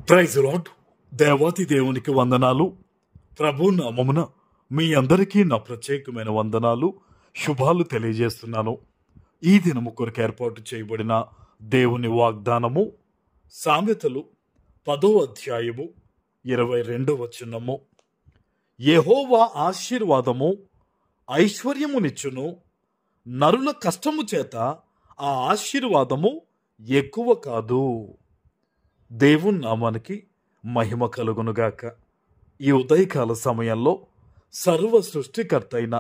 Praise lord. దేవాతి దేవునికి వందనాలు. ప్రభు నామమున మీ అందరికీ నా ప్రత్యేకమైన వందనాలు, శుభాలు తెలియజేస్తున్నాను. ఈ దినము కొరకు ఏర్పాటు చేయబడిన దేవుని వాగ్దానము సామెతలు 10వ అధ్యాయము 22వ వచనము. యెహోవా ఆశీర్వాదము ఐశ్వర్యమునిచ్చును, నరుల కష్టము చేత ఆ ఆశీర్వాదము ఎక్కువ కాదు. దేవుని నామానికి మహిమ కలుగునుగాక. ఈ ఉదయకాల సమయంలో సర్వ సృష్టికర్త అయిన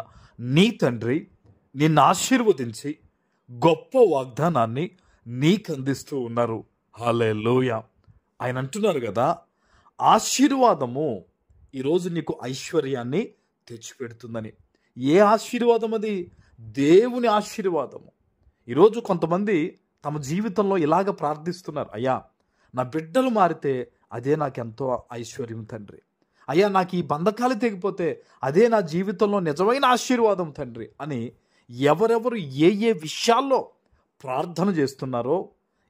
నీ తండ్రి నిన్ను ఆశీర్వదించి గొప్ప వాగ్దానాన్ని నీకు అందిస్తూ ఉన్నారు. హల్లెలూయా. ఆయన అంటున్నారు కదా, ఆశీర్వాదము ఈరోజు నీకు ఐశ్వర్యాన్ని తెచ్చిపెడుతుందని. ఏ ఆశీర్వాదం అది? దేవుని ఆశీర్వాదము. ఈరోజు కొంతమంది తమ జీవితంలో ఇలాగ ప్రార్థిస్తున్నారు, అయ్యా నా బిడ్డలు మారితే అదే నాకెంతో ఐశ్వర్యం తండ్రి. అయ్యా నాకు ఈ బంధకాలు తెగిపోతే అదే నా జీవితంలో నిజమైన ఆశీర్వాదం తండ్రి అని ఎవరెవరు ఏ ఏ విషయాల్లో ప్రార్థన చేస్తున్నారో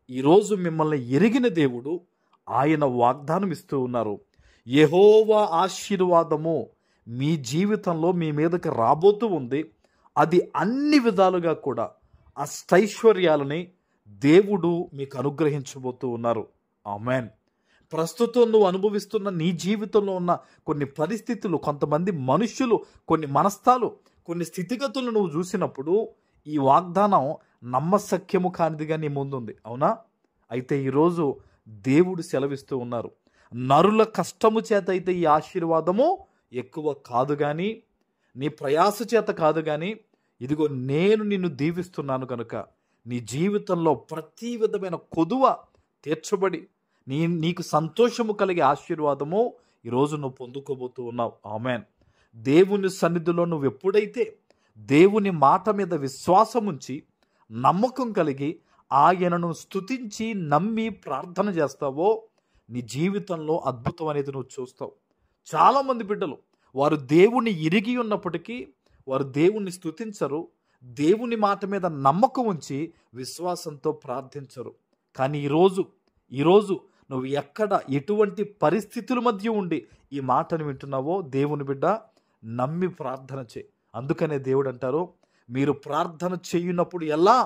ఈరోజు మిమ్మల్ని ఎరిగిన దేవుడు ఆయన వాగ్దానం ఇస్తూ ఉన్నారు. యెహోవా ఆశీర్వాదము మీ జీవితంలో మీ మీదకి రాబోతూ ఉంది. అది అన్ని విధాలుగా కూడా అష్టైశ్వర్యాలని దేవుడు మీకు అనుగ్రహించబోతూ ఉన్నారు. ఆమెన్. ప్రస్తుతం నువ్వు అనుభవిస్తున్న నీ జీవితంలో ఉన్న కొన్ని పరిస్థితులు, కొంతమంది మనుష్యులు, కొన్ని మనస్తాలు, కొన్ని స్థితిగతులను నువ్వు చూసినప్పుడు ఈ వాగ్దానం నమ్మశక్యము కానిదిగా నీ ముందుంది. అవునా? అయితే ఈరోజు దేవుడు సెలవిస్తూ ఉన్నారు, నరుల కష్టము చేత అయితే ఈ ఆశీర్వాదము ఎక్కువ కాదు కానీ, నీ ప్రయాస చేత కాదు కానీ, ఇదిగో నేను నిన్ను దీవిస్తున్నాను కనుక నీ జీవితంలో ప్రతి విధమైన కొదువ తీర్చబడి నీకు సంతోషము కలిగే ఆశీర్వాదము ఈరోజు నువ్వు పొందుకోబోతూ ఉన్నావు. ఆమెన్. దేవుని సన్నిధిలో నువ్వు ఎప్పుడైతే దేవుని మాట మీద విశ్వాసం ఉంచి నమ్మకం కలిగి ఆయనను స్తుతించి నమ్మి ప్రార్థన చేస్తావో నీ జీవితంలో అద్భుతం అనేది నువ్వు చూస్తావు. చాలామంది బిడ్డలు వారు దేవుని ఎరిగి ఉన్నప్పటికీ వారు దేవుణ్ణి స్తుతించరు, దేవుని మాట మీద నమ్మకం ఉంచి విశ్వాసంతో ప్రార్థించరు. కానీ ఈరోజు నువ్వు ఎక్కడ ఎటువంటి పరిస్థితుల మధ్య ఉండి ఈ మాటను వింటున్నావో దేవుని బిడ్డ నమ్మి ప్రార్థన చేయి. అందుకనే దేవుడు అంటారు, మీరు ప్రార్థన చేయునప్పుడు ఎలా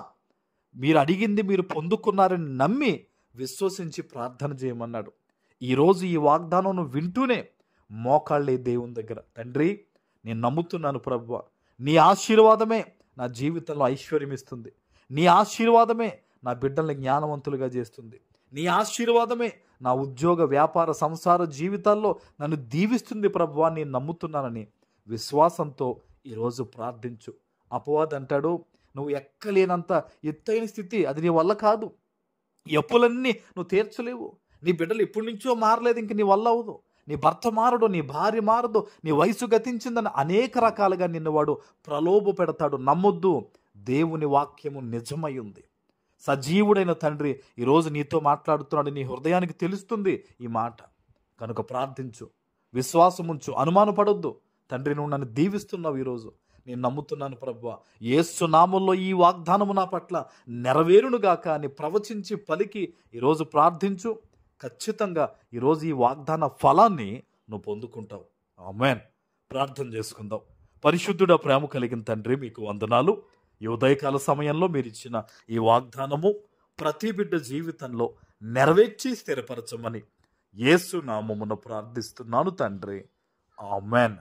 మీరు అడిగింది మీరు పొందుకున్నారని నమ్మి విశ్వసించి ప్రార్థన చేయమన్నాడు. ఈరోజు ఈ వాగ్దానం నువ్వు వింటూనే మోకాళ్ళే దేవుని దగ్గర, తండ్రి నేను నమ్ముతున్నాను ప్రభువా, నీ ఆశీర్వాదమే నా జీవితంలో ఐశ్వర్యం ఇస్తుంది, నీ ఆశీర్వాదమే నా బిడ్డల్ని జ్ఞానవంతులుగా చేస్తుంది, నీ ఆశీర్వాదమే నా ఉద్యోగ వ్యాపార సంసార జీవితాల్లో నన్ను దీవిస్తుంది ప్రభువా, నేను నమ్ముతున్నానని విశ్వాసంతో ఈరోజు ప్రార్థించు. అపవాది అంటాడు, నువ్వు ఎక్కలేనంత ఎత్తైన స్థితి అది నీ వల్ల కాదు, ఈ అప్పులన్నీ నువ్వు తీర్చలేవు, నీ బిడ్డలు ఎప్పటి నుంచో మారలేదు, ఇంక నీ వల్ల అవ్వదు, నీ భర్త మారడు, నీ భార్య మారదు, నీ వయసు గతించిందని అనేక రకాలుగా నిన్ను వాడు ప్రలోభ పెడతాడు. నమ్మొద్దు, దేవుని వాక్యము నిజమై ఉంది. సజీవుడైన తండ్రి ఈరోజు నీతో మాట్లాడుతున్నాడు, నీ హృదయానికి తెలుస్తుంది ఈ మాట కనుక ప్రార్థించు, విశ్వాసముంచు, అనుమానపడొద్దు. తండ్రి నువ్వు నన్ను దీవిస్తున్నావు, ఈరోజు నేను నమ్ముతున్నాను ప్రభువా, యేసు నామములో ఈ వాగ్దానము నా పట్ల నెరవేరునుగాక అని ప్రవచించి పలికి ఈరోజు ప్రార్థించు. ఖచ్చితంగా ఈరోజు ఈ వాగ్దాన ఫలాన్ని నువ్వు పొందుకుంటావు. ఆమేన్. ప్రార్థన చేసుకుందాం. పరిశుద్ధుడ, ప్రేమ కలిగిన తండ్రి మీకు వందనాలు. ఈ ఉదయకాల సమయంలో మీరు ఇచ్చిన ఈ వాగ్దానము ప్రతి బిడ్డ జీవితంలో నెరవేర్చి స్థిరపరచమని యేసు నామమున ప్రార్థిస్తున్నాను తండ్రి. ఆమేన్.